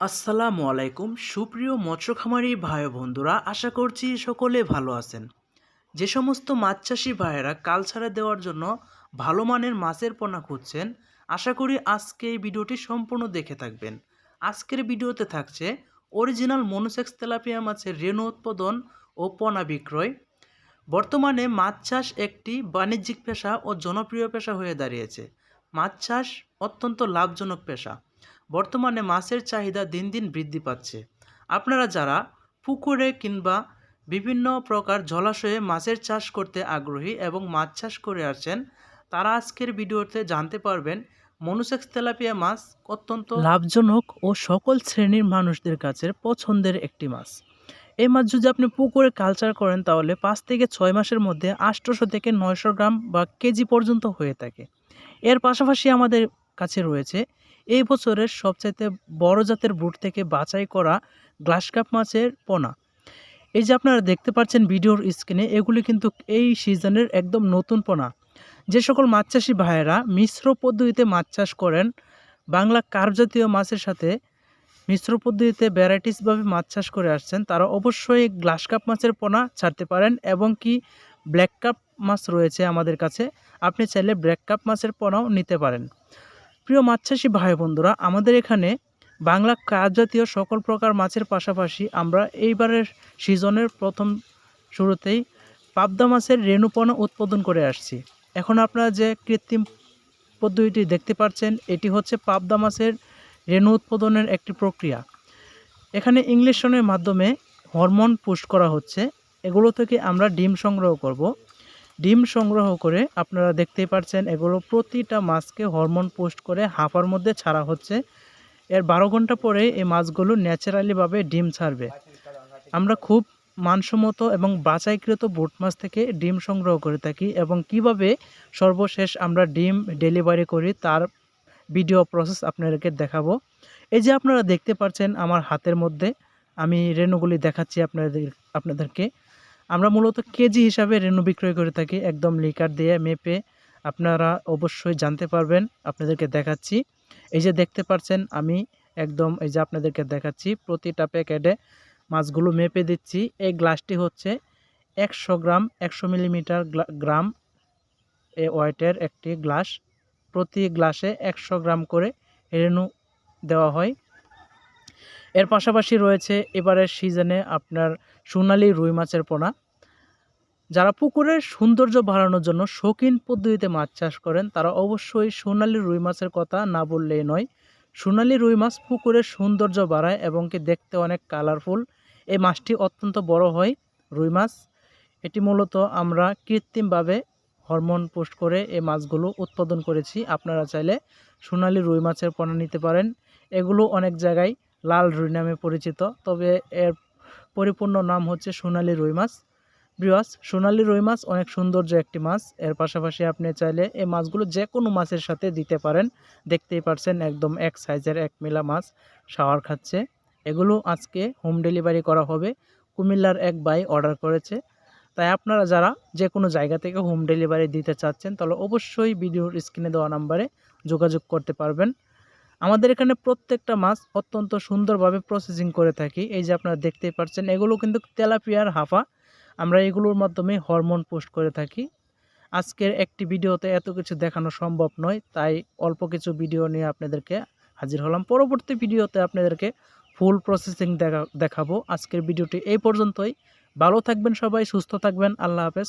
আসসালামু আলাইকুম সুপ্রিয় মৎস্য খামারি ভাই ও বন্ধুরা, আশা করছি সকলে ভালো আছেন। যে সমস্ত মাছ চাষি ভাইয়েরা কাল ছাড়া দেওয়ার জন্য ভালো মানের মাছের পোনা খুঁজছেন, আশা করি আজকে এই ভিডিওটি সম্পূর্ণ দেখে থাকবেন। আজকের ভিডিওতে থাকছে অরিজিনাল মনোসেক্স তেলাপিয়া মাছের রেণু উৎপাদন ও পোনা বিক্রয়। বর্তমানে মাছ চাষ একটি বাণিজ্যিক পেশা ও জনপ্রিয় পেশা হয়ে দাঁড়িয়েছে। মাছ চাষ অত্যন্ত লাভজনক পেশা। বর্তমানে মাছের চাহিদা দিন দিন বৃদ্ধি পাচ্ছে। আপনারা যারা পুকুরে কিংবা বিভিন্ন প্রকার জলাশয়ে মাছের চাষ করতে আগ্রহী এবং মাছ চাষ করে আসছেন, তারা আজকের ভিডিওতে জানতে পারবেন মনোসেক্স তেলাপিয়া মাছ অত্যন্ত লাভজনক ও সকল শ্রেণীর মানুষদের কাছে পছন্দের একটি মাছ। এই মাছ যদি আপনি পুকুরে কালচার করেন তাহলে 5 থেকে 6 মাসের মধ্যে 800 থেকে 900 গ্রাম বা কেজি পর্যন্ত হয়ে থাকে। এর পাশাপাশি আমাদের কাছে রয়েছে এই বছরের সবচাইতে বড় জাতের ব্রুড থেকে বাছাই করা গ্লাস কাপ মাছের পোনা। এই যে আপনারা দেখতে পাচ্ছেন ভিডিওর স্ক্রিনে, এগুলি কিন্তু এই সিজনের একদম নতুন পোনা। যে সকল মাছ চাষি ভাইয়েরা মিশ্র পদ্ধতিতে মাছ চাষ করেন, বাংলা কার্প জাতীয় মাছের সাথে মিশ্র পদ্ধতিতে ভ্যারাইটিসভাবে মাছ চাষ করে আসছেন, তারা অবশ্যই গ্লাস কাপ মাছের পোনা ছাড়তে পারেন। এবং কি ব্ল্যাক কাপ মাছ রয়েছে আমাদের কাছে, আপনি চাইলে ব্ল্যাক কাপ মাছের পোনাও নিতে পারেন। প্রিয় মাছ চাষি ভাই বন্ধুরা, আমাদের এখানে বাংলা কার্প জাতীয় সকল প্রকার মাছের পাশাপাশি আমরা এইবারের সিজনের প্রথম শুরুতেই পাবদা মাছের রেণু পোনা উৎপাদন করে আসছি। এখন আপনারা যে কৃত্রিম পদ্ধতিটি দেখতে পাচ্ছেন, এটি হচ্ছে পাবদা মাছের রেণু উৎপাদনের একটি প্রক্রিয়া। এখানে ইংলিশনের মাধ্যমে হরমোন পুশ করা হচ্ছে। এগুলো থেকে আমরা ডিম সংগ্রহ করব। ডিম সংগ্রহ করে আপনারা দেখতেই পাচ্ছেন, এগুলো প্রতিটা মাছকে হরমোন পোস্ট করে হাঁফার মধ্যে ছাড়া হচ্ছে। এর 12 ঘন্টা পরে এই মাছগুলো ন্যাচারালিভাবে ডিম ছাড়বে। আমরা খুব মানসম্মত এবং বাছাইকৃত বোট মাছ থেকে ডিম সংগ্রহ করে থাকি এবং কিভাবে সর্বশেষ আমরা ডিম ডেলিভারি করি তার ভিডিও প্রসেস আপনাদেরকে দেখাবো। এই যে আপনারা দেখতে পাচ্ছেন আমার হাতের মধ্যে আমি রেণুগুলি দেখাচ্ছি আপনাদেরকে। আমরা মূলত কেজি হিসাবে রেণু বিক্রয় করে থাকি, একদম লিকার দিয়ে মেপে। আপনারা অবশ্যই জানতে পারবেন, আপনাদেরকে দেখাচ্ছি। এই যে দেখতে পাচ্ছেন আমি একদম এই যে আপনাদেরকে দেখাচ্ছি, প্রতিটা প্যাকেটে মাছগুলো মেপে দিচ্ছি। এই গ্লাসটি হচ্ছে 100 গ্রাম 100 মিলিমিটার গ্রাম এ ওয়েটের একটি গ্লাস। প্রতি গ্লাসে 100 গ্রাম করে রেণু দেওয়া হয়। এর পাশাপাশি রয়েছে এবারের সিজনে আপনার সোনালী রুই মাছের পোনা। যারা পুকুরের সৌন্দর্য বাড়ানোর জন্য শৌখিন পদ্ধতিতে মাছ চাষ করেন, তারা অবশ্যই সোনালী রুই মাছের কথা না বললেই নয়। সোনালী রুই মাছ পুকুরের সৌন্দর্য বাড়ায় এবং কি দেখতে অনেক কালারফুল। এই মাছটি অত্যন্ত বড় হয় রুই মাছ। এটি মূলত আমরা কৃত্রিমভাবে হরমোন পোস্ট করে এই মাছগুলো উৎপাদন করেছি। আপনারা চাইলে সোনালী রুই মাছের পোনা নিতে পারেন। এগুলো অনেক জায়গায় লাল রুই নামে পরিচিত, তবে এর পরিপূর্ণ নাম হচ্ছে সোনালী রুই মাছ। ভিউয়ার্স, সোনালী রুই মাছ অনেক সৌন্দর্য একটি মাছ। এর পাশাপাশি আপনি চাইলে এই মাছগুলো যে কোনো মাছের সাথে দিতে পারেন। দেখতেই পাচ্ছেন একদম এক সাইজের এক মেলা মাছ শাওয়ার খাচ্ছে। এগুলো আজকে হোম ডেলিভারি করা হবে। কুমিল্লার এক ভাই অর্ডার করেছে। তাই আপনারা যারা যে কোনো জায়গা থেকে হোম ডেলিভারি দিতে চাচ্ছেন, তাহলে অবশ্যই ভিডিওর স্ক্রিনে দেওয়া নাম্বারে যোগাযোগ করতে পারবেন। আমাদের এখানে প্রত্যেকটা মাছ অত্যন্ত সুন্দরভাবে প্রসেসিং করে থাকি। এই যে আপনারা দেখতেই পাচ্ছেন, এগুলো কিন্তু তেলাপিয়ার হাফা। আমরা এগুলোর মাধ্যমে হরমোন পোস্ট করে থাকি। আজকের একটি ভিডিওতে এত কিছু দেখানো সম্ভব নয়, তাই অল্প কিছু ভিডিও নিয়ে আপনাদেরকে হাজির হলাম। পরবর্তী ভিডিওতে আপনাদেরকে ফুল প্রসেসিং দেখাবো। আজকের ভিডিওটি এই পর্যন্তই। ভালো থাকবেন সবাই, সুস্থ থাকবেন। আল্লাহ হাফেজ।